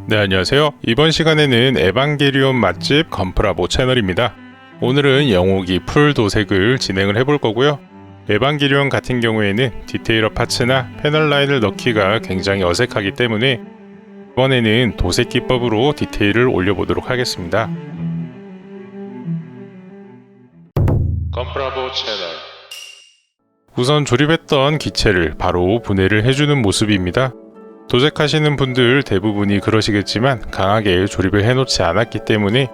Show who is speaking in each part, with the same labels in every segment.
Speaker 1: 네, 안녕하세요. 이번 시간에는 에반게리온 맛집 건프라보 채널입니다. 오늘은 영옥이 풀 도색을 진행을 해볼 거고요. 에반게리온 같은 경우에는 디테일러 파츠나 패널 라인을 넣기가 굉장히 어색하기 때문에 이번에는 도색 기법으로 디테일을 올려보도록 하겠습니다. 건프라보 채널. 우선 조립했던 기체를 바로 분해를 해주는 모습입니다. 도색하시는 분들 대부분이 그러시겠지만 강하게 조립을 해놓지 않았기 때문에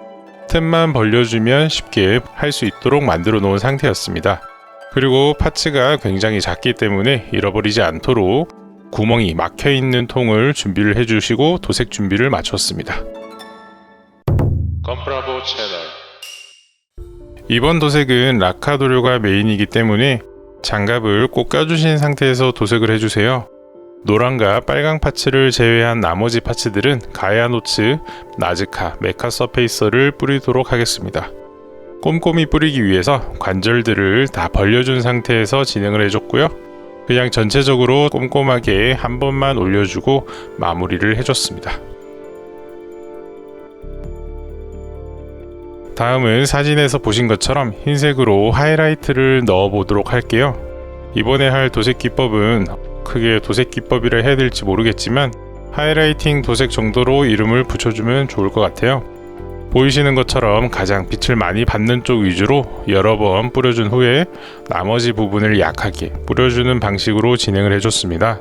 Speaker 1: 틈만 벌려주면 쉽게 할 수 있도록 만들어 놓은 상태였습니다. 그리고 파츠가 굉장히 작기 때문에 잃어버리지 않도록 구멍이 막혀있는 통을 준비를 해주시고 도색 준비를 마쳤습니다. 건프라보 채널. 이번 도색은 라카 도료가 메인이기 때문에 장갑을 꼭 껴주신 상태에서 도색을 해주세요. 노란과 빨강 파츠를 제외한 나머지 파츠들은 가야노츠, 나즈카, 메카 서페이서를 뿌리도록 하겠습니다. 꼼꼼히 뿌리기 위해서 관절들을 다 벌려준 상태에서 진행을 해줬고요. 그냥 전체적으로 꼼꼼하게 한 번만 올려주고 마무리를 해줬습니다. 다음은 사진에서 보신 것처럼 흰색으로 하이라이트를 넣어 보도록 할게요. 이번에 할 도색 기법은 크게 도색 기법이라 해야 될지 모르겠지만 하이라이팅 도색 정도로 이름을 붙여주면 좋을 것 같아요. 보이시는 것처럼 가장 빛을 많이 받는 쪽 위주로 여러 번 뿌려준 후에 나머지 부분을 약하게 뿌려주는 방식으로 진행을 해줬습니다.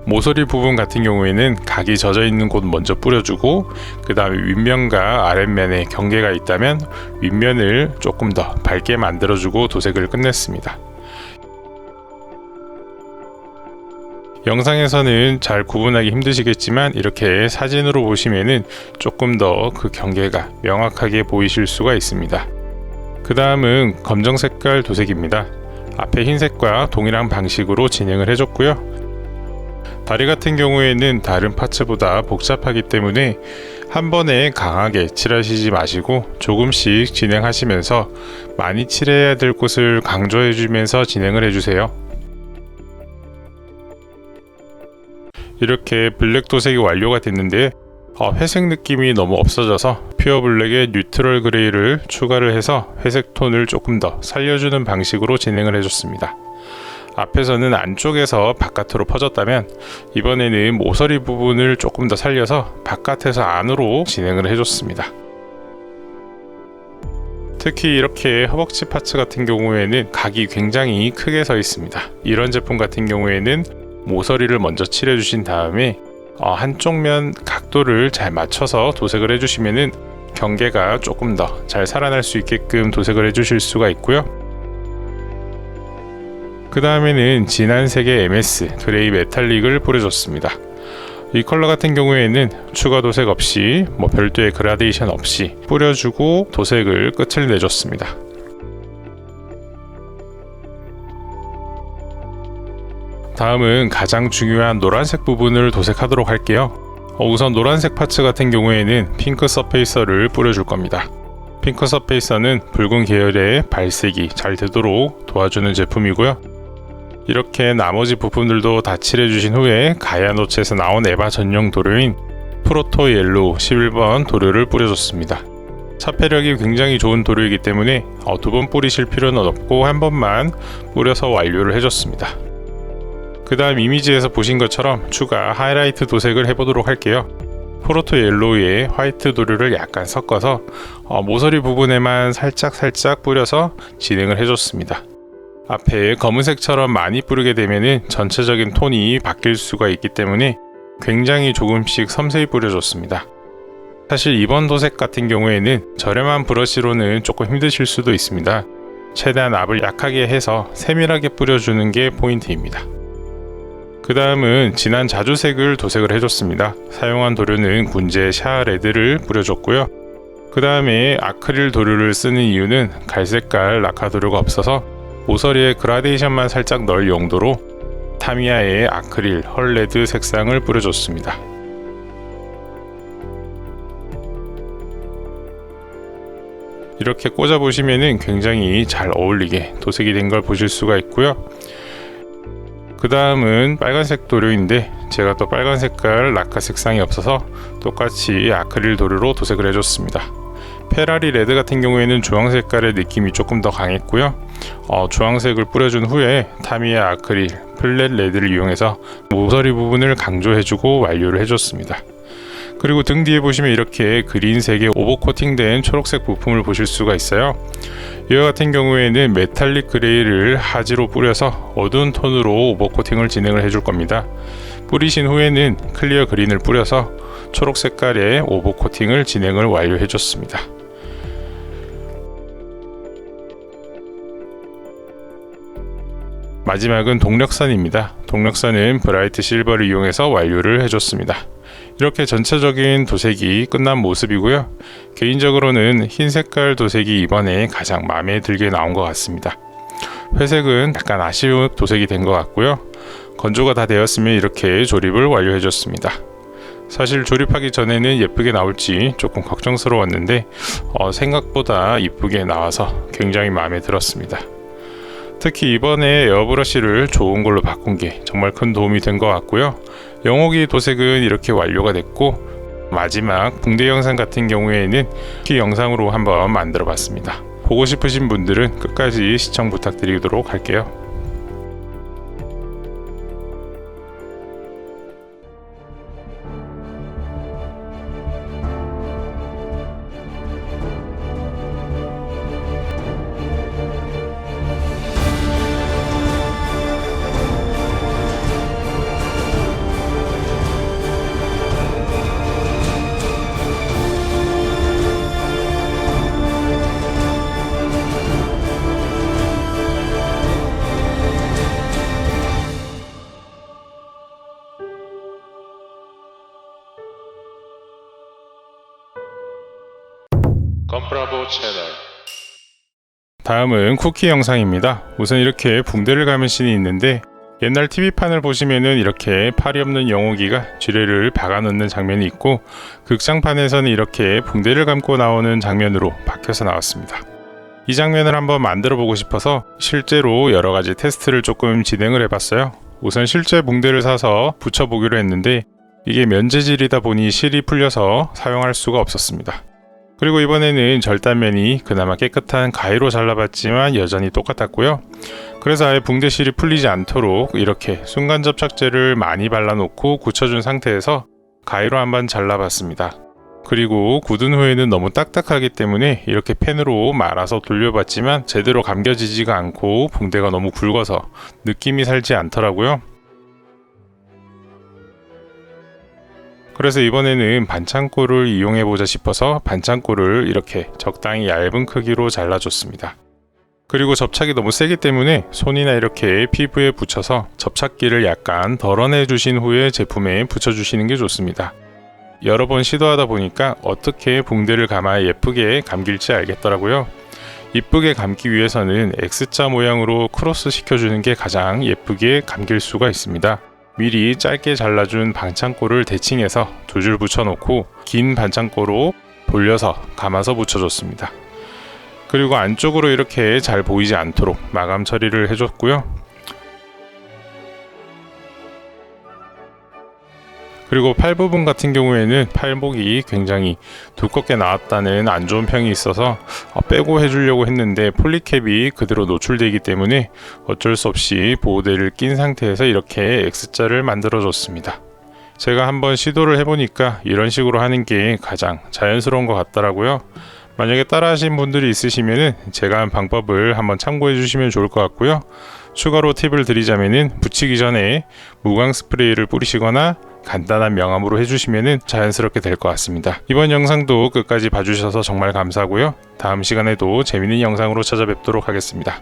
Speaker 1: 모서리 부분 같은 경우에는 각이 젖어 있는 곳 먼저 뿌려주고 그 다음에 윗면과 아랫면에 경계가 있다면 윗면을 조금 더 밝게 만들어주고 도색을 끝냈습니다. 영상에서는 잘 구분하기 힘드시겠지만 이렇게 사진으로 보시면은 조금 더 그 경계가 명확하게 보이실 수가 있습니다. 그 다음은 검정 색깔 도색입니다. 앞에 흰색과 동일한 방식으로 진행을 해줬고요. 다리 같은 경우에는 다른 파츠보다 복잡하기 때문에 한 번에 강하게 칠하시지 마시고 조금씩 진행하시면서 많이 칠해야 될 곳을 강조해 주면서 진행을 해주세요. 이렇게 블랙 도색이 완료가 됐는데 회색 느낌이 너무 없어져서 퓨어 블랙에 뉴트럴 그레이를 추가를 해서 회색 톤을 조금 더 살려주는 방식으로 진행을 해줬습니다. 앞에서는 안쪽에서 바깥으로 퍼졌다면 이번에는 모서리 부분을 조금 더 살려서 바깥에서 안으로 진행을 해줬습니다. 특히 이렇게 허벅지 파츠 같은 경우에는 각이 굉장히 크게 서 있습니다. 이런 제품 같은 경우에는 모서리를 먼저 칠해 주신 다음에 한쪽 면 각도를 잘 맞춰서 도색을 해주시면 경계가 조금 더 잘 살아날 수 있게끔 도색을 해주실 수가 있고요. 그 다음에는 진한 색의 MS 그레이 메탈릭을 뿌려줬습니다. 이 컬러 같은 경우에는 추가 도색 없이 별도의 그라데이션 없이 뿌려주고 도색을 끝을 내줬습니다. 다음은 가장 중요한 노란색 부분을 도색하도록 할게요. 우선 노란색 파츠 같은 경우에는 핑크 서페이서를 뿌려줄 겁니다. 핑크 서페이서는 붉은 계열의 발색이 잘 되도록 도와주는 제품이고요. 이렇게 나머지 부품들도 다 칠해주신 후에 가야노츠에서 나온 에바 전용 도료인 프로토 옐로우 11번 도료를 뿌려줬습니다. 차폐력이 굉장히 좋은 도료이기 때문에 두 번 뿌리실 필요는 없고 한 번만 뿌려서 완료를 해줬습니다. 그 다음 이미지에서 보신 것처럼 추가 하이라이트 도색을 해보도록 할게요. 프로토 옐로우에 화이트 도료를 약간 섞어서 모서리 부분에만 살짝 뿌려서 진행을 해줬습니다. 앞에 검은색처럼 많이 뿌리게 되면 전체적인 톤이 바뀔 수가 있기 때문에 굉장히 조금씩 섬세히 뿌려줬습니다. 사실 이번 도색 같은 경우에는 저렴한 브러쉬로는 조금 힘드실 수도 있습니다. 최대한 압을 약하게 해서 세밀하게 뿌려주는 게 포인트입니다. 그 다음은 진한 자주색을 도색을 해줬습니다. 사용한 도료는 군제 샤레드를 뿌려줬고요. 그 다음에 아크릴 도료를 쓰는 이유는 갈색깔 라카 도료가 없어서 모서리에 그라데이션만 살짝 넣을 용도로 타미야의 아크릴 헐레드 색상을 뿌려줬습니다. 이렇게 꽂아보시면 굉장히 잘 어울리게 도색이 된 걸 보실 수가 있고요. 그 다음은 빨간색 도료인데 제가 또 빨간 색깔 라카 색상이 없어서 똑같이 아크릴 도료로 도색을 해줬습니다. 페라리 레드 같은 경우에는 주황 색깔의 느낌이 조금 더 강했고요. 주황색을 뿌려준 후에 타미야 아크릴 플랫 레드를 이용해서 모서리 부분을 강조해주고 완료를 해줬습니다. 그리고 등 뒤에 보시면 이렇게 그린색의 오버코팅된 초록색 부품을 보실 수가 있어요. 이와 같은 경우에는 메탈릭 그레이를 하지로 뿌려서 어두운 톤으로 오버코팅을 진행을 해줄 겁니다. 뿌리신 후에는 클리어 그린을 뿌려서 초록 색깔의 오버코팅을 진행을 완료해 줬습니다. 마지막은 동력선입니다. 동력선은 브라이트 실버를 이용해서 완료를 해줬습니다. 이렇게 전체적인 도색이 끝난 모습이고요. 개인적으로는 흰 색깔 도색이 이번에 가장 마음에 들게 나온 것 같습니다. 회색은 약간 아쉬운 도색이 된 것 같고요. 건조가 다 되었으면 이렇게 조립을 완료해 줬습니다. 사실 조립하기 전에는 예쁘게 나올지 조금 걱정스러웠는데 생각보다 이쁘게 나와서 굉장히 마음에 들었습니다. 특히 이번에 에어브러쉬를 좋은 걸로 바꾼 게 정말 큰 도움이 된 것 같고요. 영호기 도색은 이렇게 완료가 됐고 마지막 붕대 영상 같은 경우에는 키 영상으로 한번 만들어 봤습니다. 보고 싶으신 분들은 끝까지 시청 부탁드리도록 할게요. 컴프라보 채널. 다음은 쿠키 영상입니다. 우선 이렇게 붕대를 감은 씬이 있는데 옛날 TV판을 보시면은 이렇게 팔이 없는 영호기가 쥐레를 박아 넣는 장면이 있고 극장판에서는 이렇게 붕대를 감고 나오는 장면으로 바뀌어서 나왔습니다. 이 장면을 한번 만들어 보고 싶어서 실제로 여러 가지 테스트를 조금 진행을 해봤어요. 우선 실제 붕대를 사서 붙여보기로 했는데 이게 면재질이다 보니 실이 풀려서 사용할 수가 없었습니다. 그리고 이번에는 절단면이 그나마 깨끗한 가위로 잘라봤지만 여전히 똑같았고요. 그래서 아예 붕대실이 풀리지 않도록 이렇게 순간 접착제를 많이 발라놓고 굳혀준 상태에서 가위로 한번 잘라봤습니다. 그리고 굳은 후에는 너무 딱딱하기 때문에 이렇게 펜으로 말아서 돌려봤지만 제대로 감겨지지가 않고 붕대가 너무 굵어서 느낌이 살지 않더라고요. 그래서 이번에는 반창고를 이용해보자 싶어서 반창고를 이렇게 적당히 얇은 크기로 잘라줬습니다. 그리고 접착이 너무 세기 때문에 손이나 이렇게 피부에 붙여서 접착기를 약간 덜어내 주신 후에 제품에 붙여주시는 게 좋습니다. 여러 번 시도하다 보니까 어떻게 붕대를 감아야 예쁘게 감길지 알겠더라고요. 이쁘게 감기 위해서는 X자 모양으로 크로스 시켜주는 게 가장 예쁘게 감길 수가 있습니다. 미리 짧게 잘라준 반창고를 대칭해서 두 줄 붙여놓고 긴 반창고로 돌려서 감아서 붙여줬습니다. 그리고 안쪽으로 이렇게 잘 보이지 않도록 마감 처리를 해줬고요. 그리고 팔 부분 같은 경우에는 팔목이 굉장히 두껍게 나왔다는 안 좋은 평이 있어서 빼고 해주려고 했는데 폴리캡이 그대로 노출되기 때문에 어쩔 수 없이 보호대를 낀 상태에서 이렇게 X자를 만들어 줬습니다. 제가 한번 시도를 해보니까 이런 식으로 하는 게 가장 자연스러운 것 같더라고요. 만약에 따라 하신 분들이 있으시면 제가 한 방법을 한번 참고해 주시면 좋을 것 같고요. 추가로 팁을 드리자면 붙이기 전에 무광 스프레이를 뿌리시거나 간단한 명암으로 해주시면 자연스럽게 될 것 같습니다. 이번 영상도 끝까지 봐주셔서 정말 감사하고요. 다음 시간에도 재밌는 영상으로 찾아뵙도록 하겠습니다.